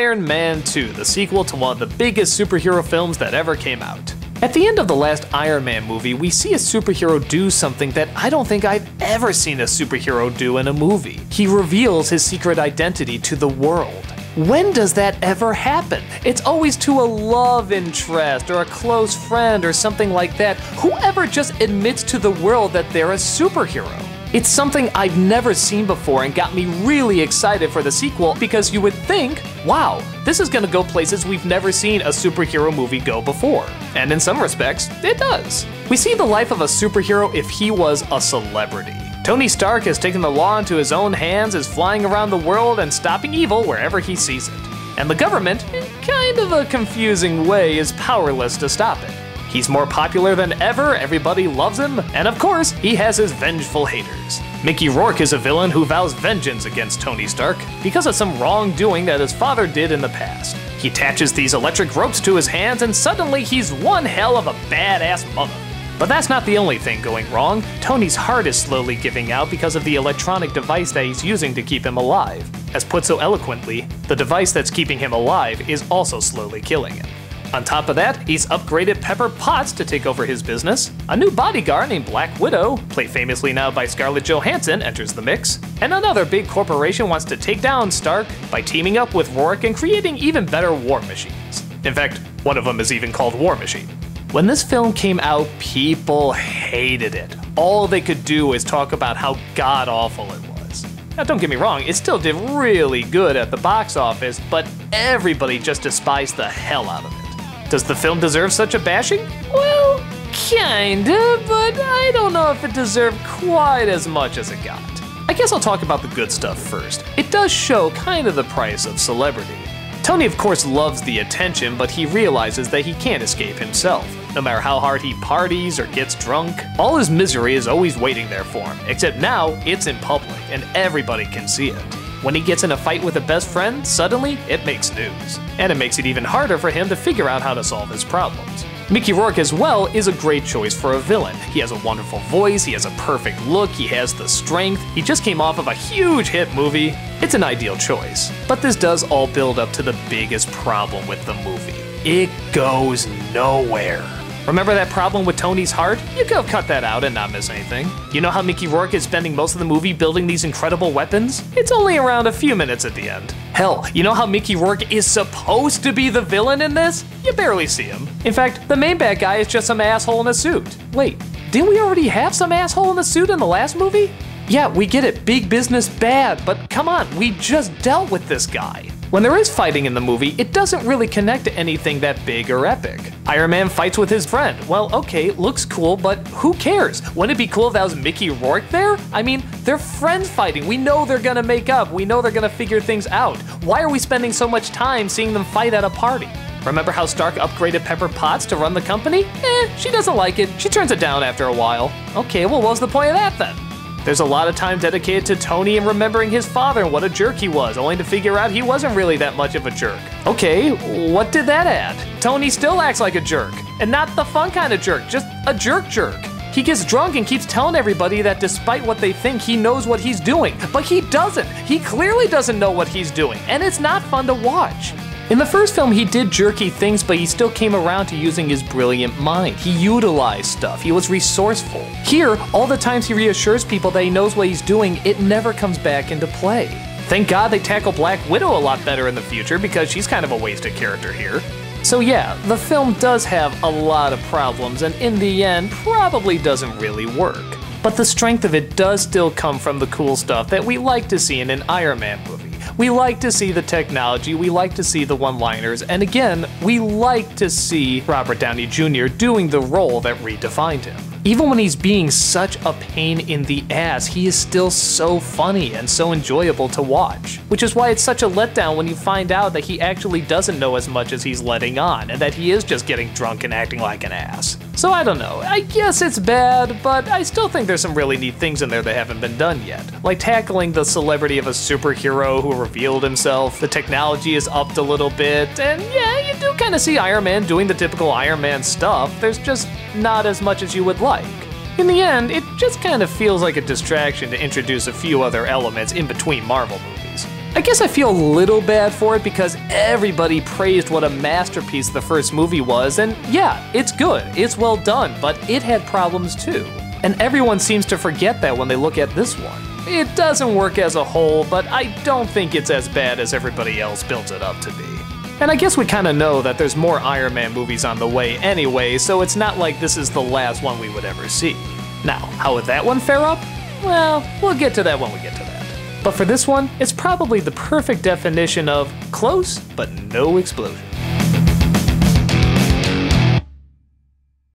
Iron Man 2, the sequel to one of the biggest superhero films that ever came out. At the end of the last Iron Man movie, we see a superhero do something that I don't think I've ever seen a superhero do in a movie. He reveals his secret identity to the world. When does that ever happen? It's always to a love interest or a close friend or something like that. Whoever just admits to the world that they're a superhero. It's something I've never seen before and got me really excited for the sequel because you would think, wow, this is gonna go places we've never seen a superhero movie go before. And in some respects, it does. We see the life of a superhero if he was a celebrity. Tony Stark has taken the law into his own hands, is flying around the world and stopping evil wherever he sees it. And the government, in kind of a confusing way, is powerless to stop it. He's more popular than ever, everybody loves him, and of course, he has his vengeful haters. Mickey Rourke is a villain who vows vengeance against Tony Stark because of some wrongdoing that his father did in the past. He attaches these electric ropes to his hands and suddenly he's one hell of a badass mother. But that's not the only thing going wrong. Tony's heart is slowly giving out because of the electronic device that he's using to keep him alive. As put so eloquently, the device that's keeping him alive is also slowly killing him. On top of that, he's upgraded Pepper Potts to take over his business, a new bodyguard named Black Widow, played famously now by Scarlett Johansson, enters the mix, and another big corporation wants to take down Stark by teaming up with Rourke and creating even better war machines. In fact, one of them is even called War Machine. When this film came out, people hated it. All they could do is talk about how god-awful it was. Now don't get me wrong, it still did really good at the box office, but everybody just despised the hell out of it. Does the film deserve such a bashing? Well, kinda, but I don't know if it deserved quite as much as it got. I guess I'll talk about the good stuff first. It does show kind of the price of celebrity. Tony of course loves the attention, but he realizes that he can't escape himself. No matter how hard he parties or gets drunk, all his misery is always waiting there for him, except now it's in public and everybody can see it. When he gets in a fight with a best friend, suddenly it makes news. And it makes it even harder for him to figure out how to solve his problems. Mickey Rourke as well is a great choice for a villain. He has a wonderful voice, he has a perfect look, he has the strength, he just came off of a huge hit movie. It's an ideal choice. But this does all build up to the biggest problem with the movie. It goes nowhere. Remember that problem with Tony's heart? You could have cut that out and not miss anything. You know how Mickey Rourke is spending most of the movie building these incredible weapons? It's only around a few minutes at the end. Hell, you know how Mickey Rourke is supposed to be the villain in this? You barely see him. In fact, the main bad guy is just some asshole in a suit. Wait, didn't we already have some asshole in a suit in the last movie? Yeah, we get it, big business bad, but come on, we just dealt with this guy. When there is fighting in the movie, it doesn't really connect to anything that big or epic. Iron Man fights with his friend. Well, okay, looks cool, but who cares? Wouldn't it be cool if that was Mickey Rourke there? I mean, they're friends fighting. We know they're gonna make up. We know they're gonna figure things out. Why are we spending so much time seeing them fight at a party? Remember how Stark upgraded Pepper Potts to run the company? She doesn't like it. She turns it down after a while. Okay, well, what was the point of that then? There's a lot of time dedicated to Tony and remembering his father and what a jerk he was, only to figure out he wasn't really that much of a jerk. Okay, what did that add? Tony still acts like a jerk, and not the fun kind of jerk, just a jerk. He gets drunk and keeps telling everybody that despite what they think, he knows what he's doing, but he doesn't. He clearly doesn't know what he's doing, and it's not fun to watch. In the first film, he did jerky things, but he still came around to using his brilliant mind. He utilized stuff. He was resourceful. Here, all the times he reassures people that he knows what he's doing, it never comes back into play. Thank God they tackle Black Widow a lot better in the future because she's kind of a wasted character here. So yeah, the film does have a lot of problems and in the end, probably doesn't really work. But the strength of it does still come from the cool stuff that we like to see in an Iron Man movie. We like to see the technology, we like to see the one-liners, and again, we like to see Robert Downey Jr. doing the role that redefined him. Even when he's being such a pain in the ass, he is still so funny and so enjoyable to watch. Which is why it's such a letdown when you find out that he actually doesn't know as much as he's letting on, and that he is just getting drunk and acting like an ass. So I don't know, I guess it's bad, but I still think there's some really neat things in there that haven't been done yet. Like tackling the celebrity of a superhero who revealed himself, the technology is upped a little bit, and yeah, you do kind of see Iron Man doing the typical Iron Man stuff, there's just not as much as you would like. In the end, it just kind of feels like a distraction to introduce a few other elements in between Marvel movies. I guess I feel a little bad for it because everybody praised what a masterpiece the first movie was, and yeah, it's good, it's well done, but it had problems too. And everyone seems to forget that when they look at this one. It doesn't work as a whole, but I don't think it's as bad as everybody else built it up to be. And I guess we kinda know that there's more Iron Man movies on the way anyway, so it's not like this is the last one we would ever see. Now, how would that one fare up? Well, we'll get to that when we get to that. But for this one, it's probably the perfect definition of close, but no explosion.